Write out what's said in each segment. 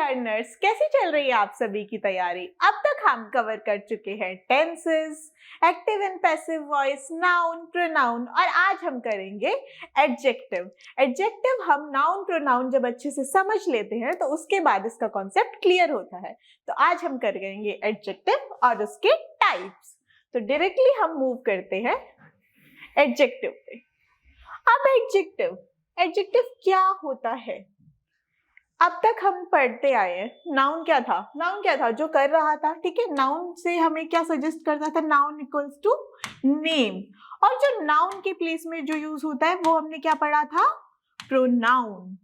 Learners, कैसी चल रही है आप सभी की तैयारी? अब तक हम कवर कर चुके हैं tenses, active and passive voice, noun, pronoun और आज हम करेंगे एडजेक्टिव। एडजेक्टिव हम नाउन प्रोनाउन जब अच्छे से समझ लेते हैं तो उसके बाद इसका कॉन्सेप्ट क्लियर होता है। तो आज हम करेंगे एडजेक्टिव और उसके टाइप्स। तो डायरेक्टली हम मूव करते हैं एडजेक्टिव पे। अब एडजेक्टिव क्या होता है? अब तक हम पढ़ते आए हैं नाउन क्या था जो कर रहा था, ठीक है। नाउन से हमें क्या सजेस्ट करता था? Noun equals to name. और जो नाउन के प्लेस में जो यूज होता है वो हमने क्या पढ़ा था? प्रोनाउन।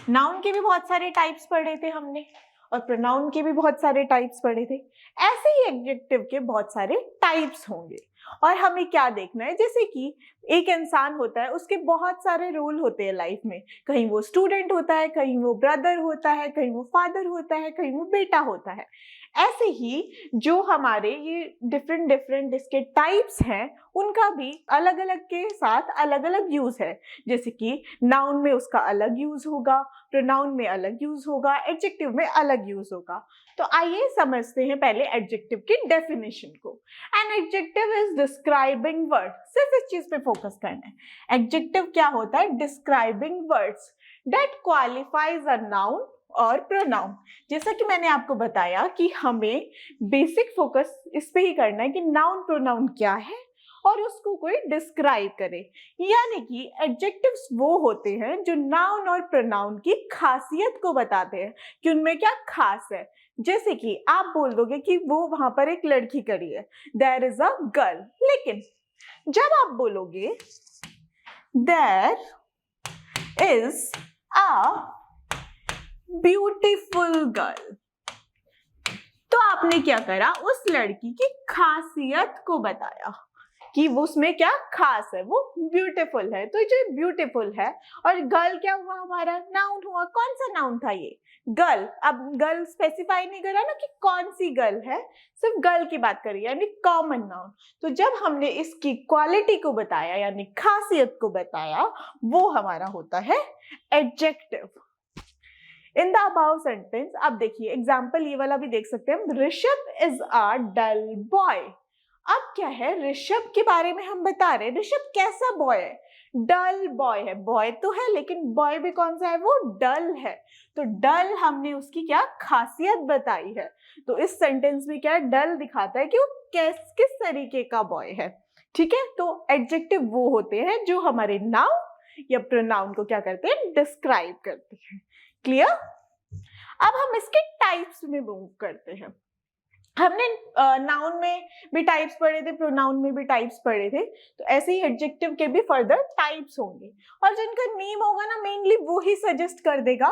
नाउन के भी बहुत सारे टाइप्स पढ़े थे हमने और प्रोनाउन के भी बहुत सारे टाइप्स पढ़े थे। ऐसे ही एडजेक्टिव के बहुत सारे टाइप्स होंगे और हमें क्या देखना है, जैसे कि एक इंसान होता है, उसके बहुत सारे रोल होते हैं लाइफ में। कहीं वो स्टूडेंट होता है, कहीं वो ब्रदर होता है, कहीं वो फादर होता है, कहीं वो बेटा होता है। ऐसे ही जो हमारे ये डिफरेंट इसके टाइप्स हैं उनका भी अलग अलग के साथ अलग अलग यूज है। जैसे कि नाउन में उसका अलग यूज होगा, प्रोनाउन में अलग यूज होगा, एडजेक्टिव में अलग यूज होगा। तो आइए समझते हैं पहले एडजेक्टिव की डेफिनेशन को। An adjective is describing word. सिर्फ इस चीज पे फोकस करना है। एडजेक्टिव क्या होता है? Describing words that qualifies a noun और प्रोनाउन। जैसा कि मैंने आपको बताया कि हमें बेसिक फोकस इस पे ही करना है कि नाउन प्रोनाउन क्या है और उसको कोई डिस्क्राइब करे। यानी कि एडजेक्टिव्स वो होते हैं जो नाउन और प्रोनाउन की खासियत को बताते हैं कि उनमें क्या खास है। जैसे कि आप बोल दोगे कि वो वहां पर एक लड़की खड़ी है, देयर इज अ गर्ल। लेकिन जब आप बोलोगे there is a beautiful girl, तो आपने क्या करा? उस लड़की की खासियत को बताया कि वो उसमें क्या खास है, वो ब्यूटीफुल है। तो जो ब्यूटीफुल है और गर्ल क्या हुआ? हमारा नाउन हुआ। कौन सा नाउन था ये? गर्ल। अब गर्ल स्पेसिफाई नहीं करा ना कि कौन सी गर्ल है, सिर्फ गर्ल की बात करी, यानी कॉमन नाउन। तो जब हमने इसकी क्वालिटी को बताया यानी खासियत को बताया, वो हमारा होता है adjective. In the above sentence, अब देखिए एग्जाम्पल ये वाला भी देख सकते हैं। Rishabh is a dull boy. अब क्या है? ऋषभ के बारे में हम बता रहे हैं। ऋषभ कैसा बॉय है? डल बॉय है। बॉय तो है लेकिन बॉय भी कौन सा है? वो डल है। तो डल हमने उसकी क्या खासियत बताई है। तो इस सेंटेंस में क्या डल दिखाता है कि वो किस तरीके का बॉय है, ठीक है। तो एडजेक्टिव वो होते हैं जो हमारे नाउन या प्रोनाउन को क्या करते हैं? डिस्क्राइब करते हैं। क्लियर? अब हम इसके टाइप्स में मूव करते हैं। हमने नाउन में भी टाइप्स पढ़े थे, प्रोनाउन में भी टाइप्स पढ़े थे। तो ऐसे ही एडजेक्टिव के भी फर्दर टाइप्स होंगे और जिनका नेम होगा ना, मेनली वो ही सजेस्ट कर देगा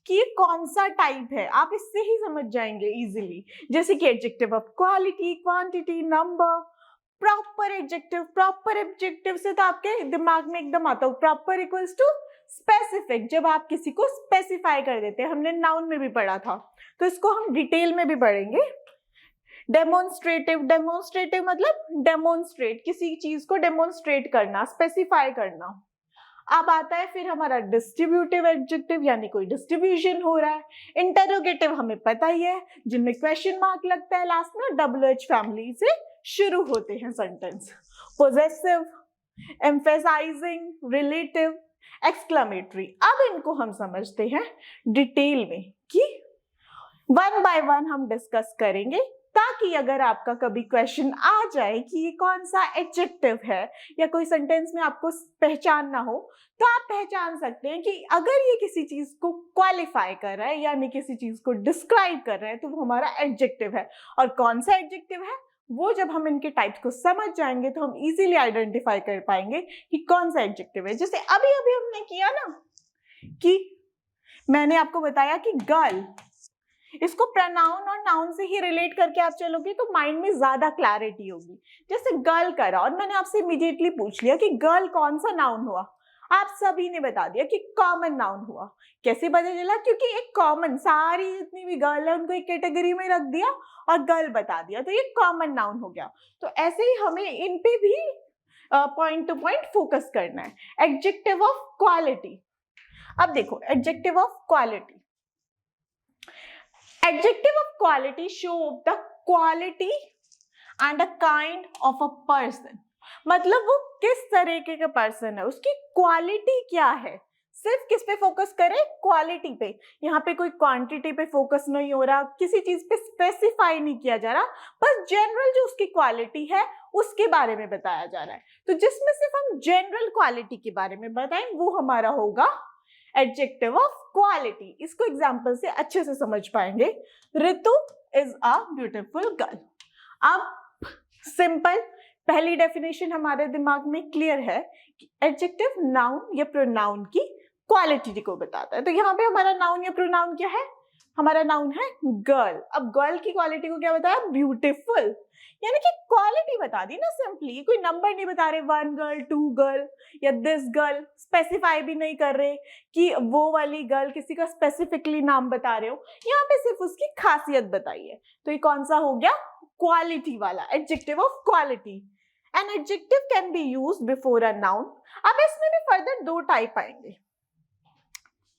कि ये कौन सा टाइप है। आप इससे ही समझ जाएंगे इजीली। जैसे कि adjective of quality, quantity, number. Proper adjective से तो आपके दिमाग में एकदम आता हो, प्रॉपर इक्वल्स टू स्पेसिफिक। जब आप किसी को स्पेसिफाई कर देते हैं, हमने नाउन में भी पढ़ा था, तो इसको हम डिटेल में भी पढ़ेंगे। डेमोन्स्ट्रेटिव मतलब डेमोन्स्ट्रेट, किसी चीज को डेमोन्स्ट्रेट करना, स्पेसिफाई करना। अब आता है फिर हमारा डिस्ट्रीब्यूटिव एडजेक्टिव, यानी कोई डिस्ट्रीब्यूशन हो रहा है। इंटरोगेटिव हमें पता ही है, जिनमें क्वेश्चन मार्क लगता है लास्ट में, WH फैमिली से शुरू होते हैं sentence. Possessive, emphasizing, relative, exclamatory. अब इनको हम समझते हैं डिटेल में कि वन बाय वन हम डिस्कस करेंगे, ताकि अगर आपका कभी क्वेश्चन आ जाए कि ये कौन सा एडजेक्टिव है या कोई सेंटेंस में आपको पहचानना हो, तो आप पहचान सकते हैं कि अगर ये किसी चीज को क्वालिफाई कर रहा है यानी किसी चीज को डिस्क्राइब कर रहा है तो वो हमारा एडजेक्टिव है। और कौन सा एडजेक्टिव है वो जब हम इनके टाइप्स को समझ जाएंगे तो हम इजीली आइडेंटिफाई कर पाएंगे कि कौन सा एडजेक्टिव है। जैसे अभी अभी हमने किया ना कि मैंने आपको बताया कि गर्ल, इसको प्रोनाउन और नाउन से ही रिलेट करके आप चलोगे तो माइंड में ज्यादा क्लैरिटी होगी। जैसे गर्ल करा और मैंने आपसे इमीडिएटली पूछ लिया कि गर्ल कौन सा नाउन हुआ, आप सभी ने बता दिया कि कॉमन नाउन हुआ। कैसे पता चला? क्योंकि एक कॉमन, सारी जितनी भी गर्ल है उनको एक कैटेगरी में रख दिया और गर्ल बता दिया, तो ये कॉमन नाउन हो गया। तो ऐसे ही हमें इन पे भी पॉइंट टू पॉइंट फोकस करना है। एडजेक्टिव ऑफ क्वालिटी, अब देखो adjective of quality, adjective of quality show the quality and a kind of a person, मतलब वो किस तरीके का पर्सन है, उसकी क्वालिटी क्या है। सिर्फ किस पे फोकस करें, क्वालिटी पे। यहाँ पे कोई क्वांटिटी पे फोकस नहीं हो रहा, किसी चीज पे स्पेसिफाई नहीं किया जा रहा, बस जनरल जो उसकी क्वालिटी है उसके बारे में बताया जा रहा है। तो जिसमें सिर्फ हम जनरल क्वालिटी के बारे में बताएं वो हमारा होगा एडजेक्टिव ऑफ क्वालिटी। इसको एग्जाम्पल से अच्छे से समझ पाएंगे। ऋतु इज अ ब्यूटीफुल गर्ल। अब सिंपल पहली डेफिनेशन हमारे दिमाग में क्लियर है कि एडजेक्टिव नाउन या प्रोनाउन की क्वालिटी को बताता है। तो यहाँ पे हमारा नाउन या प्रोनाउन क्या है, हमारा नाउन है गर्ल। अब गर्ल की क्वालिटी को क्या बताया, ब्यूटीफुल, यानी कि क्वालिटी बता दी ना सिंपली। कोई नंबर नहीं बता रहे, 1 गर्ल 2 गर्ल या दिस गर्ल, स्पेसिफाई भी नहीं कर रहे कि वो वाली गर्ल, किसी का स्पेसिफिकली नाम बता रहे हो। यहाँ पे सिर्फ उसकी खासियत बताई है। तो ये कौन सा हो गया, क्वालिटी वाला, adjective of quality. An adjective can be used before a noun। अब इसमें भी फर्दर 2 टाइप आएंगे,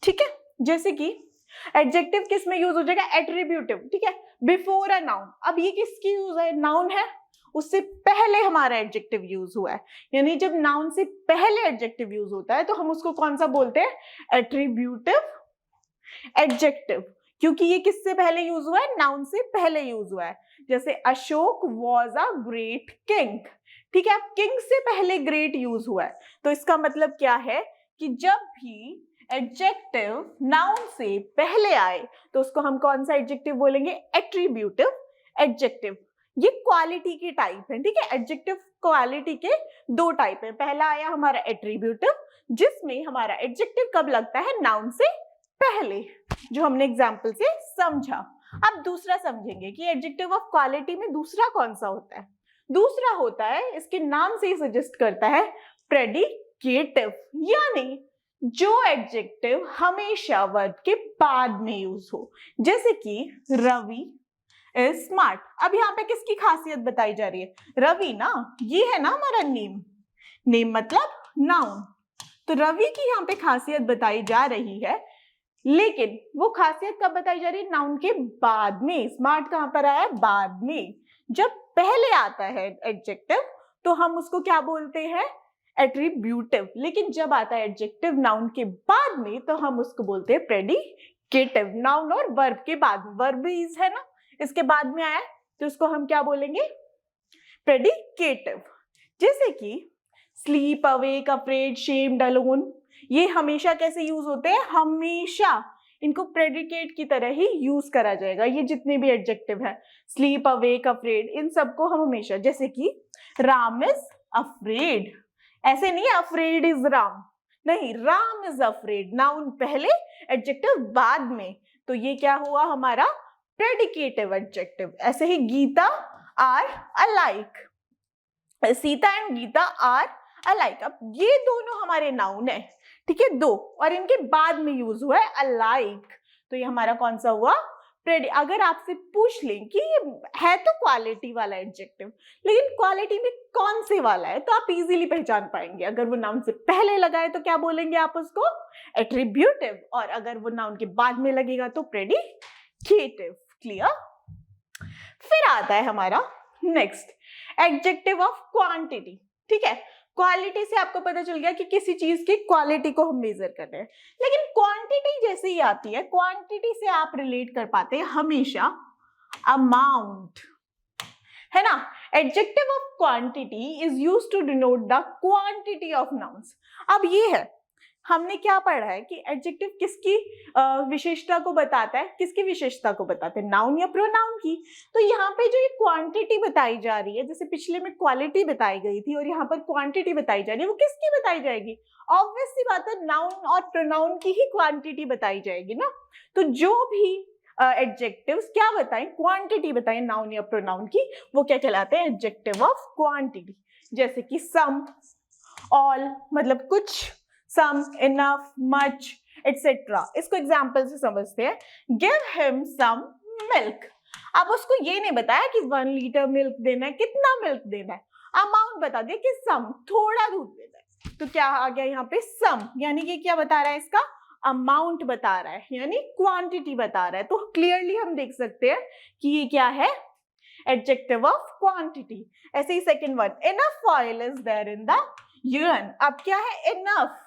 ठीक है। जैसे कि एडजेक्टिव किस में यूज हो जाएगा, एट्रीब्यूटिव, ठीक है, बिफोर अ नाउन। अब ये किसकी यूज है, नाउन है, उससे पहले हमारा एडजेक्टिव यूज हुआ है। यानी जब नाउन से पहले एडजेक्टिव यूज होता है तो हम उसको कौन सा बोलते हैं, एट्रीब्यूटिव एडजेक्टिव, क्योंकि ये किससे पहले यूज हुआ है, नाउन से पहले यूज हुआ है। जैसे Ashok was a great king, ठीक है, किंग से पहले ग्रेट यूज हुआ है। तो इसका मतलब क्या है कि जब भी एडजेक्टिव नाउन से पहले आए तो उसको हम कौन सा एडजेक्टिव बोलेंगे, एट्रीब्यूटिव एडजेक्टिव। ये क्वालिटी की टाइप है, ठीक है। एडजेक्टिव क्वालिटी के 2 टाइप है। पहला आया हमारा एट्रीब्यूटिव, जिसमें हमारा एडजेक्टिव कब लगता है, नाउन से पहले, जो हमने एग्जाम्पल से समझा। अब दूसरा समझेंगे कि एडजेक्टिव ऑफ क्वालिटी में दूसरा कौन सा होता है। दूसरा होता है, इसके नाम से ही सजेस्ट करता है, प्रेडिकेटिव, यानी जो एडजेक्टिव हमेशा वर्ब के बाद में यूज हो। जैसे कि रवि इज स्मार्ट। अब यहाँ पे किसकी खासियत बताई जा रही है, रवि ना, ये है ना हमारा नेम, नेम मतलब नाउन। तो रवि की यहाँ पे खासियत बताई जा रही है, लेकिन वो खासियत कब बताई जा रही है, नाउन के बाद में। स्मार्ट कहां पर आया, बाद में। जब पहले आता है एडजेक्टिव तो हम उसको क्या बोलते हैं, एट्रीब्यूटिव। लेकिन जब आता है एडजेक्टिव नाउन के बाद में तो हम उसको बोलते हैं प्रेडिकेटिव। नाउन और वर्ब के बाद, वर्ब इज है ना, इसके बाद में आया तो उसको हम क्या बोलेंगे, प्रेडिकेटिव। जैसे कि sleep, awake, afraid, shamed, alone, ये हमेशा कैसे यूज होते हैं, हमेशा इनको प्रेडिकेट की तरह ही यूज करा जाएगा। ये जितने भी एडजेक्टिव है, स्लीप, अवेक, अफ्रेड, इन सबको हम हमेशा, जैसे कि राम इज अफ्रेड, ऐसे नहीं अफ्रेड इज राम, नहीं, राम इज अफ्रेड, नाउन पहले एडजेक्टिव बाद में। तो ये क्या हुआ हमारा प्रेडिकेटिव एडजेक्टिव। ऐसे ही Geeta are alike, Sita and Geeta are alike. अब ये दोनों हमारे नाउन है, ठीक है, 2, और इनके बाद में यूज हुआ है अलाइक। तो ये हमारा कौन सा हुआ, अगर आपसे पूछ लें कि है तो क्वालिटी वाला एडजेक्टिव, लेकिन क्वालिटी में कौन से वाला है, तो आप इजीली पहचान पाएंगे। अगर वो नाउन से पहले लगा है तो क्या बोलेंगे आप उसको, एट्रीब्यूटिव, और अगर वो नाउन के बाद में लगेगा तो प्रेडिकेटिव। क्लियर। फिर आता है हमारा नेक्स्ट एडजेक्टिव ऑफ क्वांटिटी, ठीक है। क्वालिटी से आपको पता चल गया कि किसी चीज की क्वालिटी को हम मेजर कर रहे हैं, लेकिन क्वांटिटी जैसे ही आती है, क्वांटिटी से आप रिलेट कर पाते हैं हमेशा अमाउंट, है ना। Adjective of quantity is used to denote the quantity of nouns. अब ये है, हमने क्या पढ़ा है कि एडजेक्टिव किसकी विशेषता को बताता है, किसकी विशेषता को बताते हैं, नाउन या प्रोनाउन की। तो यहाँ पे जो ये क्वांटिटी बताई जा रही है, जैसे पिछले में क्वालिटी बताई गई थी और यहाँ पर क्वांटिटी बताई जा रही है, वो किसकी बताई जाएगी, ऑब्वियस सी बात है, नाउन और प्रोनाउन की ही क्वांटिटी बताई जाएगी ना। तो जो भी एडजेक्टिव्स क्या बताएं, क्वांटिटी बताएं नाउन या प्रोनाउन की, वो क्या कहलाते हैं, एडजेक्टिव ऑफ क्वांटिटी। जैसे कि सम, ऑल मतलब कुछ, some, enough, much, etc. इसको एग्जाम्पल से समझते हैं। Give him some milk। अब उसको ये नहीं बताया कि 1 लीटर मिल्क देना है, कितना मिल्क देना है, अमाउंट बता दिया कि some, थोड़ा दूध देना है। तो क्या आ गया यहाँ पे सम, यानी कि क्या बता रहा है, इसका अमाउंट बता रहा है, यानी क्वांटिटी बता रहा है। तो क्लियरली हम देख सकते हैं कि ये क्या है, एडजेक्टिव ऑफ क्वांटिटी। ऐसे ही second one, enough oil is there in the urine. अब क्या है, इनफ,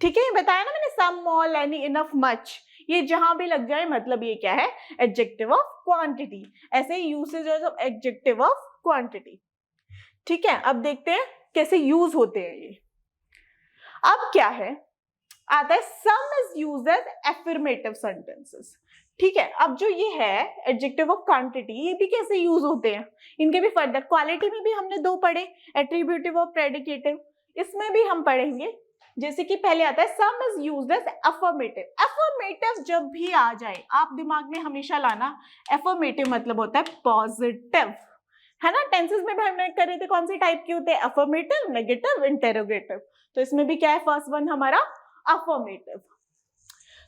ठीक है, ये बताया ना मैंने, सम, ऑल, एनी, इनफ, मच, ये जहां भी लग जाए मतलब ये क्या है, एडजेक्टिव ऑफ क्वांटिटी। ऐसे usage of adjective of quantity. ठीक है, अब देखते हैं कैसे यूज होते हैं ये। अब क्या है, आता है some is used as affirmative sentences. ठीक है, अब जो ये है एडजेक्टिव ऑफ क्वांटिटी, ये भी कैसे यूज होते हैं, इनके भी फर्दर, क्वालिटी में भी हमने दो पढ़े, एट्रीब्यूटिव और प्रेडिकेटिव, इसमें भी हम पढ़ेंगे। जैसे कि पहले आता है some is used as affirmative. Affirmative जब भी आ जाए आप दिमाग में हमेशा लाना, अफर्मेटिव मतलब होता है पॉजिटिव, है ना। टेंसेस में भी हमने कर रहे थे कौन से टाइप के होते हैं, अफर्मेटिव, नेगेटिव, इंटेरोगेटिव। तो इसमें भी क्या है, फर्स्ट वन हमारा अफर्मेटिव।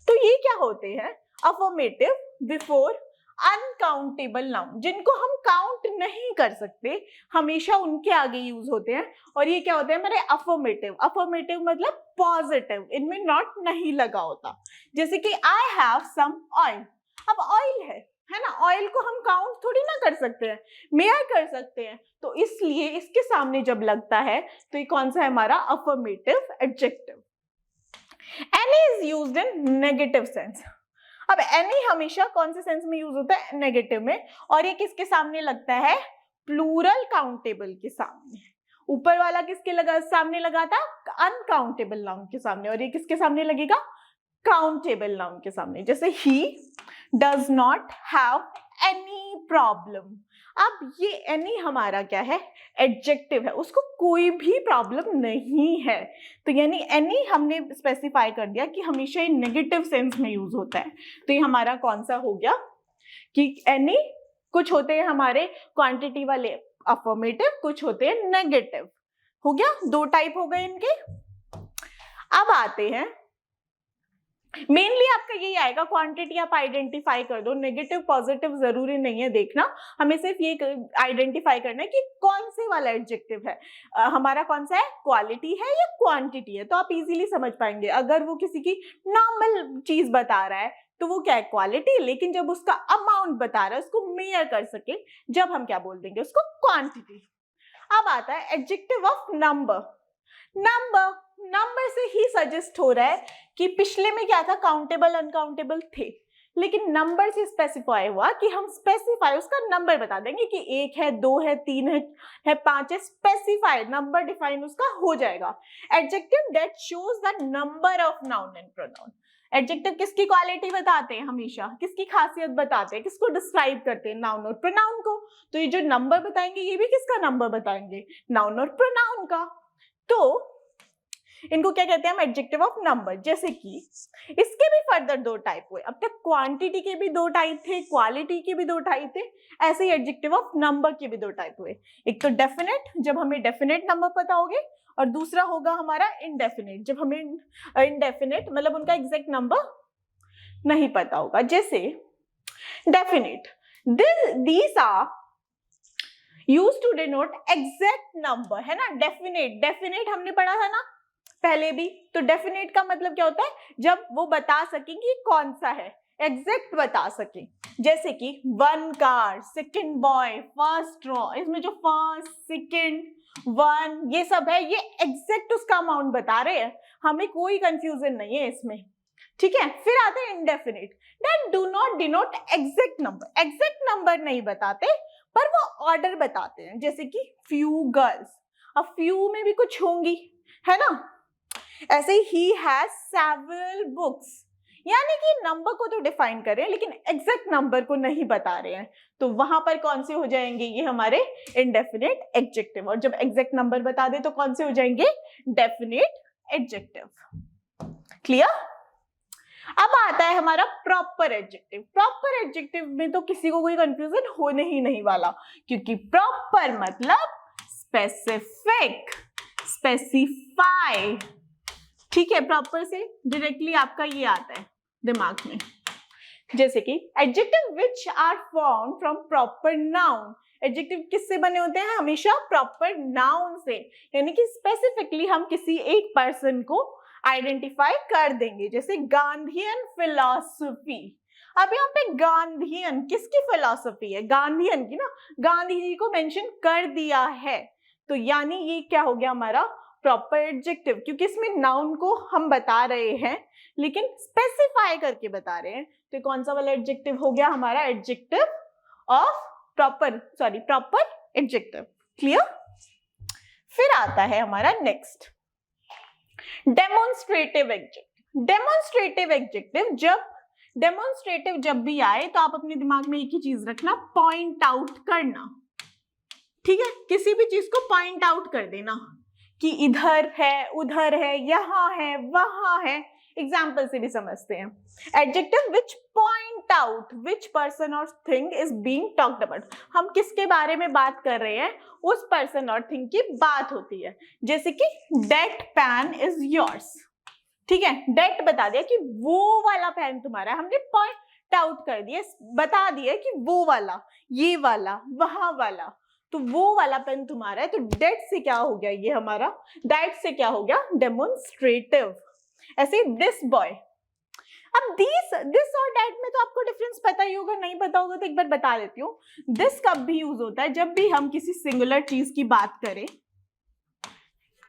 तो ये क्या होते हैं, अफर्मेटिव बिफोर अनकाउंटेबल नाउन, जिनको हम काउंट नहीं कर सकते, हमेशा उनके आगे यूज होते हैं। और ये क्या होते हैं हमारे अफर्मेटिव। अफर्मेटिव मतलब पॉजिटिव, इनमें नॉट नहीं लगा होता। जैसे कि आई हैव सम ऑयल, अब ऑयल है ना, ऑयल को हम काउंट थोड़ी ना कर सकते हैं, मेयर कर सकते हैं, तो इसलिए इसके सामने जब लगता है तो ये कौन सा है हमारा affirmative adjective. Any is used in negative sense. अब एनी हमेशा कौन से सेंस में यूज होता है, नेगेटिव में, और ये किसके सामने लगता है, प्लूरल काउंटेबल के सामने। ऊपर वाला किसके सामने लगा था, अनकाउंटेबल नाउन के सामने, और ये किसके सामने लगेगा, काउंटेबल नाउन के सामने। जैसे he does not have any problem. अब ये एनी हमारा क्या है, एडजेक्टिव है, उसको कोई भी प्रॉब्लम नहीं है। तो यानी एनी हमने स्पेसिफाई कर दिया कि हमेशा ये नेगेटिव सेंस में यूज होता है। तो ये हमारा कौन सा हो गया कि एनी, कुछ होते हैं हमारे क्वांटिटी वाले अफर्मेटिव, कुछ होते हैं नेगेटिव। हो गया, दो टाइप हो गए इनके। अब आते हैं, मेनली आपका यही आएगा, क्वांटिटी आप आइडेंटिफाई कर दो, नेगेटिव पॉजिटिव जरूरी नहीं है देखना, हमें सिर्फ ये आइडेंटिफाई करना है कि कौन से वाला एडजेक्टिव है हमारा, कौन सा है, क्वालिटी है या क्वांटिटी है। तो आप इजीली समझ पाएंगे, अगर वो किसी की नॉर्मल चीज बता रहा है तो वो क्या है, क्वालिटी, लेकिन जब उसका अमाउंट बता रहा है, उसको मेयर कर सके, जब हम क्या बोल देंगे उसको, क्वांटिटी। अब आता है एडजेक्टिव ऑफ नंबर। नंबर से ही सजेस्ट हो रहा है कि पिछले में क्या था, काउंटेबल अनकाउंटेबल थे, लेकिन नंबर से स्पेसिफाई हुआ कि हम स्पेसिफाई उसका नंबर बता देंगे कि 1 है, 2 है, 3 है, 5 है, स्पेसिफाई नंबर डिफाइन उसका हो जाएगा। Adjective that shows the number of noun and pronoun. Adjective किसकी क्वालिटी बताते हैं, हमेशा किसकी खासियत बताते हैं, किसको डिस्क्राइब करते हैं, नाउन और प्रोनाउन को। तो ये जो नंबर बताएंगे ये भी किसका नंबर बताएंगे, नाउन और प्रोनाउन का। तो इनको क्या कहते हैं हम, एडजेक्टिव ऑफ नंबर। जैसे कि इसके भी फर्दर दो टाइप हुए, अब तक क्वांटिटी के भी दो टाइप थे, क्वालिटी के भी दो टाइप थे, ऐसे ही एडजेक्टिव ऑफ नंबर के भी दो टाइप हुए। एक तो डेफिनेट, जब हमें डेफिनेट नंबर पता होगे, और दूसरा होगा हमारा इनडेफिनेट, जब हमें इनडेफिनेट मतलब उनका एग्जैक्ट नंबर नहीं पता होगा। जैसे definite, these are used to denote exact number, है ना। डेफिनेट हमने पढ़ा था ना पहले भी। तो डेफिनेट का मतलब क्या होता है, जब वो बता सकेंगे कौन सा है, एग्जैक्ट बता सके। जैसे कि 1 car, 2nd boy, 1st raw, इसमें जो 1st, 2nd, 1 ये सब है, ये एग्जैक्ट उसका अमाउंट बता रहे हैं, हमें कोई कंफ्यूजन नहीं है इसमें। ठीक है, फिर आते हैं indefinite, that do not denote exact number. Exact number नहीं बताते, पर वो ऑर्डर बताते हैं। जैसे कि फ्यू गर्ल्स, अब फ्यू में भी कुछ होंगी, है ना। ऐसे ही हैज सेवरल बुक्स, यानी कि नंबर को तो डिफाइन कर रहे हैं लेकिन एग्जैक्ट नंबर को नहीं बता रहे हैं, तो वहां पर कौन से हो जाएंगे, ये हमारे इनडेफिनेट एडजेक्टिव। और जब एग्जैक्ट नंबर बता दे तो कौन से हो जाएंगे, डेफिनेट एडजेक्टिव। क्लियर। अब आता है हमारा प्रॉपर एडजेक्टिव। प्रॉपर एडजेक्टिव में तो किसी को कोई कंफ्यूजन होने ही नहीं वाला, क्योंकि प्रॉपर मतलब स्पेसिफिक, स्पेसिफाई। ठीक है, प्रॉपर से डायरेक्टली आपका ये आता है दिमाग में। जैसे कि adjective which are form from proper noun. Adjective किससे बने होते हैं, हमेशा प्रॉपर नाउन से, यानी कि स्पेसिफिकली हम किसी एक पर्सन को आइडेंटिफाई कर देंगे, जैसे गांधीयन फिलॉसफी। अब यहाँ पे गांधीयन किसकी फिलॉसफी है? गांधीयन की ना, गांधी जी को मेंशन कर दिया है, तो यानी ये क्या हो गया हमारा प्रॉपर एडजेक्टिव, क्योंकि इसमें नाउन को हम बता रहे हैं लेकिन स्पेसिफाई करके बता रहे हैं, तो कौन सा वाला एडजेक्टिव हो गया हमारा? Adjective of proper adjective. Clear? फिर आता है हमारा next demonstrative adjective. Demonstrative adjective, जब भी आए तो आप अपने दिमाग में एक ही चीज रखना, पॉइंट आउट करना। ठीक है, किसी भी चीज को पॉइंट आउट कर देना कि इधर है, उधर है, यहाँ है, वहां है। एग्जाम्पल से भी समझते हैं। Adjective which point out which person और thing is being talked about. हम किसके बारे में बात कर रहे हैं? उस पर्सन और थिंग की बात होती है, जैसे कि दैट पेन इज योर्स। ठीक है, दैट बता दिया कि वो वाला पेन तुम्हारा है, हमने पॉइंट आउट कर दिया, बता दिया कि वो वाला, ये वाला, वहां वाला, तो वो वाला पेन तुम्हारा है। तो दैट से क्या हो गया? ये हमारा दैट से क्या हो गया? डेमोन्स्ट्रेटिव। ऐसे दिस बॉय। अब दिस और दैट में तो आपको डिफरेंस पता ही होगा, नहीं पता होगा तो एक बार बता देती हूँ। दिस कब भी यूज होता है? जब भी हम किसी सिंगुलर चीज की बात करें,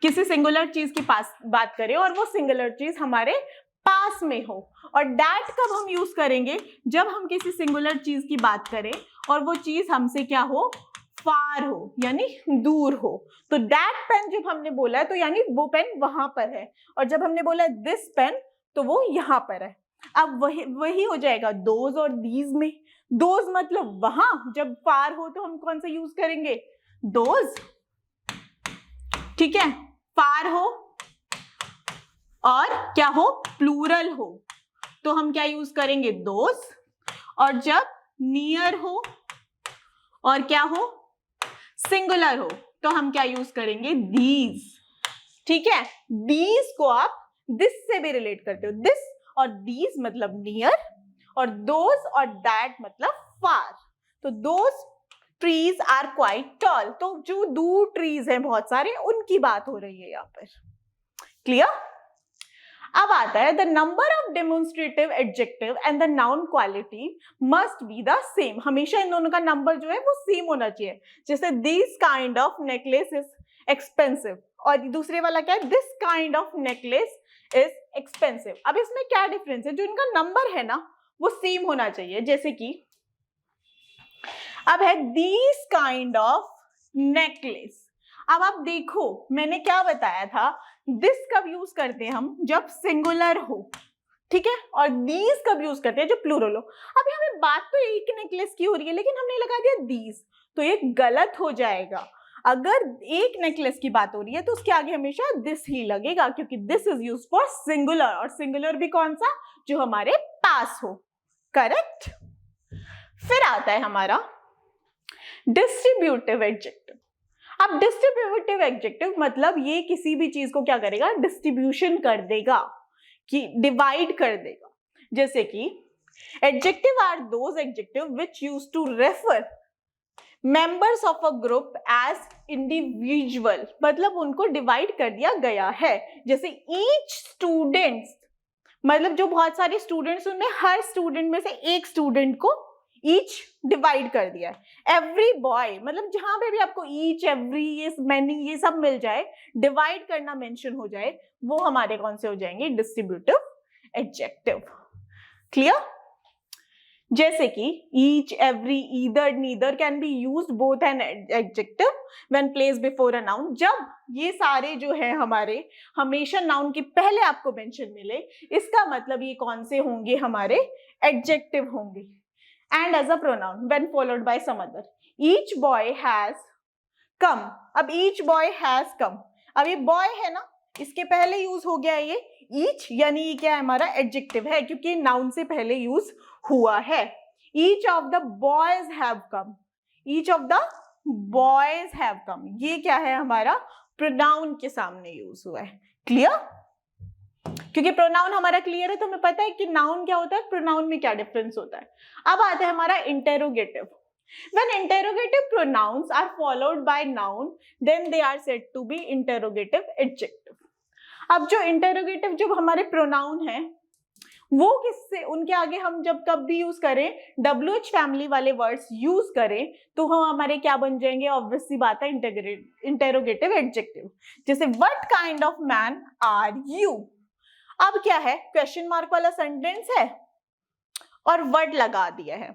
किसी सिंगुलर चीज की बात करें और वो सिंगुलर चीज हमारे पास में हो। और दैट कब हम यूज करेंगे? जब हम किसी सिंगुलर चीज की बात करें और वो चीज हमसे क्या हो? फार हो, यानी दूर हो। तो दैट पेन जब हमने बोला है तो यानी वो पेन वहां पर है, और जब हमने बोला दिस पेन तो वो यहां पर है। अब वही हो जाएगा दोज और दीज में। दोज मतलब वहां, जब फार हो तो हम कौन सा यूज करेंगे? दोज। ठीक है, फार हो और क्या हो? प्लूरल हो तो हम क्या यूज करेंगे? दोज। और जब नियर हो और क्या हो? सिंगुलर हो तो हम क्या यूज करेंगे? दीज। ठीक है, दीज को आप दिस से भी रिलेट करते हो। दिस और दीज मतलब नियर, और दोज और दैट मतलब फार। तो those trees are quite tall, तो जो दूर ट्रीज हैं बहुत सारे, उनकी बात हो रही है यहाँ पर। क्लियर? अब आता है the number of demonstrative adjective and the noun quality must be the same. हमेशा इन दोनों का नंबर जो है वो सेम होना चाहिए। जैसे this kind of necklace is expensive, और दूसरे वाला क्या है? This kind of necklace is expensive. अब इसमें क्या डिफरेंस है? जो इनका नंबर है ना वो सेम होना चाहिए। जैसे कि अब है दिस काइंड ऑफ नेकलेस। अब आप देखो मैंने क्या बताया था, दिस कब यूज करते हैं हम? जब सिंगुलर हो। ठीक है, और दीज कब यूज करते हैं? जब प्लूरल हो। अब यहाँ पे बात तो एक नेकलेस की हो रही है लेकिन हमने लगा दिया दीज, तो ये गलत हो जाएगा। अगर एक नेकलेस की बात हो रही है तो उसके आगे हमेशा दिस ही लगेगा, क्योंकि this is use for singular, और सिंगुलर भी कौन सा? जो हमारे पास हो। करेक्ट? फिर आता है हमारा डिस्ट्रीब्यूटिव एडजेक्टिव। अब डिस्ट्रीब्यूटिव एडजेक्टिव मतलब ये किसी भी चीज को क्या करेगा? डिस्ट्रीब्यूशन कर देगा, कि डिवाइड कर देगा। जैसे कि adjective are those adjective which use to refer members of a group as individual, मतलब उनको डिवाइड कर दिया गया है। जैसे ईच स्टूडेंट, मतलब जो बहुत सारे स्टूडेंट्स उनमें हर स्टूडेंट में से एक स्टूडेंट को ईच डिवाइड कर दिया है। एवरी बॉय, मतलब जहां पे भी आपको ईच, एवरी, ये मैनी, ये सब मिल जाए, डिवाइड करना मेंशन हो जाए, वो हमारे कौन से हो जाएंगे? Distributive adjective. क्लियर? जैसे कि each, every, either, neither can be used both an adjective when placed before a noun. जब ये सारे जो है हमारे हमेशा नाउन के पहले आपको मेंशन मिले, इसका मतलब ये कौन से होंगे? हमारे एडजेक्टिव होंगे। And as a pronoun when followed by some other. Each boy has come. अब each boy has come. अब ये boy है ना, इसके पहले यूज हो गया ये each, यानी ये क्या है? हमारा एडजेक्टिव है, क्योंकि नाउन से पहले यूज हुआ है। Each of the boys have come. Each of the boys have come. ये क्या है? हमारा प्रोनाउन के सामने यूज हुआ है। क्लियर? क्योंकि प्रोनाउन हमारा क्लियर है तो हमें पता है कि नाउन क्या होता है, प्रोनाउन में क्या डिफरेंस होता है। अब आता है हमारा interrogative. When interrogative pronouns are followed by noun, then they are said to be interrogative adjective. अब जो इंटेरोगेटिव जो हमारे प्रोनाउन है वो किससे, उनके आगे हम जब कब भी यूज करें, WH फैमिली वाले वर्ड्स यूज करें तो हम हमारे क्या बन जाएंगे, ऑब्वियस सी बात है इंटेरोगेटिव एडजेक्टिव। जैसे what kind of man are you. अब क्या है, क्वेश्चन मार्क वाला सेंटेंस है और वर्ड लगा दिया है,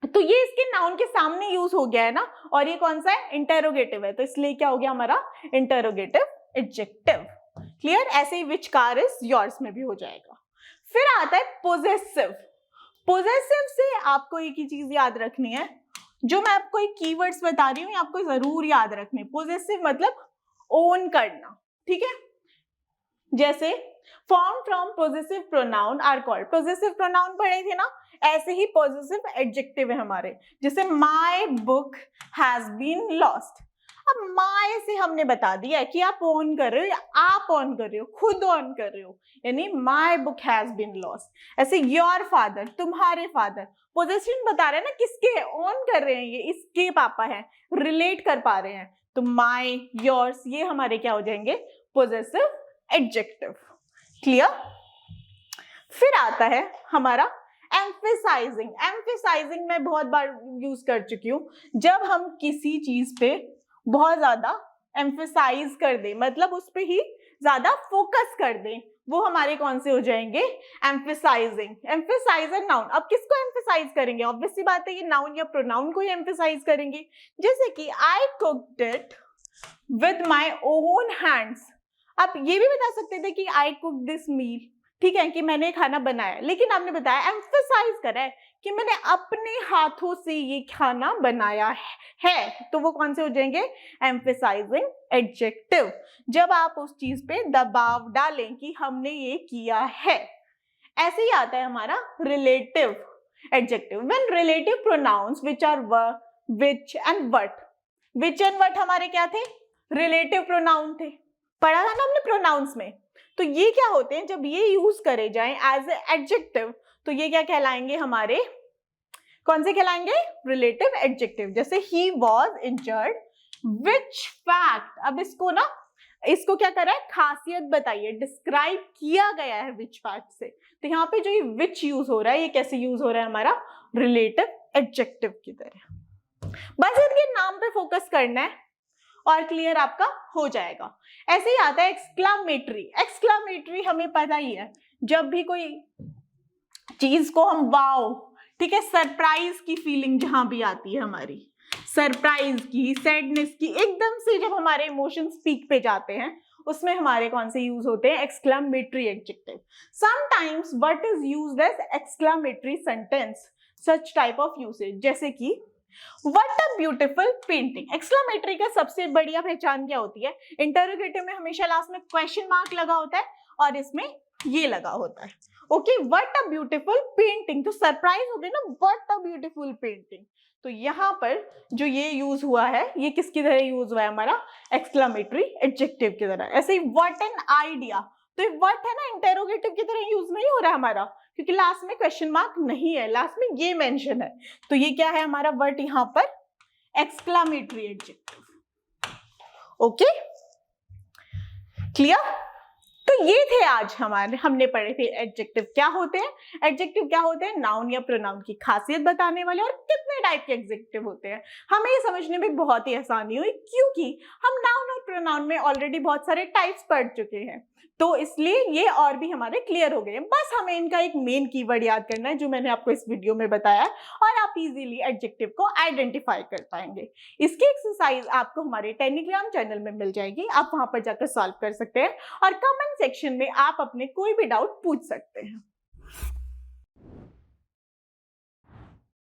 तो ये इसके नाउन के सामने यूज हो गया है ना, और ये कौन सा है, इंटेरोगेटिव है, तो इसलिए क्या हो गया हमारा इंटेरोगेटिव एडजेक्टिव। क्लियर। ऐसे ही विच कार इज योर्स में भी हो जाएगा। फिर आता है पोजेसिव। पोजेसिव से आपको एक ही चीज याद रखनी है, जो मैं आपको एक कीवर्ड्स बता रही हूँ आपको जरूर याद रखने। पोजेसिव मतलब ओन करना, ठीक है। जैसे form from possessive pronoun are called, possessive pronoun पढ़े थे ना, ऐसे ही पोजेसिव एडजेक्टिव है हमारे। जैसे my book has been lost. अब माय से हमने बता दिया कि आप ऑन कर रहे हो या आप ऑन कर रहे हो, खुद ऑन कर रहे हो, यानी my book has been lost. ऐसे योर फादर, तुम्हारे फादर, पोजेशन बता रहे हैं ना किसके, ऑन कर रहे हैं, ये इसके पापा हैं, रिलेट कर पा रहे हैं, तो माय, योर्स, ये हमारे क्या हो जाएंगे, पोजेसिव एडजेक्टिव। क्लियर। फिर आता है हमारा एम्फेसाइजिंग। एम्फेसाइजिंग मैं बहुत बार यूज कर चुकी हूँ, जब हम किसी चीज पे बहुत ज्यादा एम्फेसाइज कर दें, मतलब उस पे ही ज्यादा फोकस कर दें, वो हमारे कौन से हो जाएंगे, एम्फेसाइजिंग। एम्फेसाइजर नाउन। अब किसको एम्फेसाइज करेंगे, ऑब्वियस सी बात है ये नाउन या प्रोनाउन को ही एम्फेसाइज करेंगे। जैसे कि I cooked it with my own hands. आप ये भी बता सकते थे कि आई कुक दिस मील, ठीक है, कि मैंने खाना बनाया, लेकिन आपने बताया, एम्फेसाइज करा है कि मैंने अपने हाथों से ये खाना बनाया है, तो वो कौन से हो जाएंगे, एम्फेसाइजिंग एडजेक्टिव। जब आप उस चीज पे दबाव डालें कि हमने ये किया है। ऐसे ही आता है हमारा relative adjective. When relative pronouns which are which and what. Which and what हमारे क्या थे, रिलेटिव प्रोनाउन थे, पढ़ा था ना हमने प्रोनाउंस में। तो ये क्या होते हैं, जब ये यूज करे जाएं एज एडजेक्टिव, तो ये क्या कहलाएंगे हमारे, कौन से कहलाएंगे, रिलेटिव एडजेक्टिव। जैसे he was injured, which fact. अब इसको ना, इसको क्या कर रहा है, खासियत बताइए, डिस्क्राइब किया गया है विच फैक्ट से, तो यहाँ पे जो ये विच यूज हो रहा है, ये कैसे यूज हो रहा है, हमारा रिलेटिव एडजेक्टिव की तरह। बस इनके नाम पे फोकस करना है और क्लियर आपका हो जाएगा। ऐसे ही आता है एक्सक्लामेटरी। एक्सक्लामेटरी हमें पता ही है, जब भी कोई चीज को हम वाओ, ठीक है, सरप्राइज की फीलिंग जहां भी आती है हमारी, सरप्राइज की, सैडनेस की, एकदम से जब हमारे इमोशंस पीक पे जाते हैं, उसमें हमारे कौन से यूज होते हैं, exclamatory adjective. Sometimes what is used as exclamatory sentence, such type of usage. जैसे कि What a beautiful painting। Exclamatory का सबसे बढ़िया पहचान क्या होती है, इंटरोगेटिव में हमेशा लास्ट में क्वेश्चन मार्क लगा होता है और इसमें ये लगा होता है। Okay, what a beautiful painting, तो सरप्राइज हो गई ना, व्हाट अ ब्यूटीफुल पेंटिंग। तो यहाँ पर जो ये यूज हुआ है, ये किसकी तरह यूज हुआ है, हमारा एक्सक्लामेटरी एडजेक्टिव की तरह। ऐसे ही व्हाट एन आइडिया, तो व्हाट है ना, इंटरोगेटिव की तरह यूज नहीं हो रहा है हमारा, क्योंकि लास्ट में क्वेश्चन मार्क नहीं है, लास्ट में ये मेंशन है, तो ये क्या है हमारा वर्ड यहाँ पर, एक्सक्लामेटरी एडजेक्टिव। Okay, clear. तो ये थे आज हमने पढ़े थे एडजेक्टिव क्या होते हैं। एडजेक्टिव क्या होते हैं, नाउन या प्रोनाउन की खासियत बताने वाले, और कितने टाइप के एडजेक्टिव होते हैं। हमें ये समझने में बहुत ही आसानी हुई, क्योंकि हम नाउन और प्रोनाउन में ऑलरेडी बहुत सारे टाइप्स पढ़ चुके हैं, तो इसलिए ये और भी हमारे क्लियर हो गए हैं। बस हमें इनका एक मेन कीवर्ड याद करना है, जो मैंने आपको इस वीडियो में बताया, और आप इजीली एडजेक्टिव को आइडेंटिफाई कर पाएंगे। इसकी एक्सरसाइज आपको हमारे टेलीग्राम चैनल में मिल जाएगी, आप वहां पर जाकर सॉल्व कर सकते हैं, और कमेंट सेक्शन में आप अपने कोई भी डाउट पूछ सकते हैं।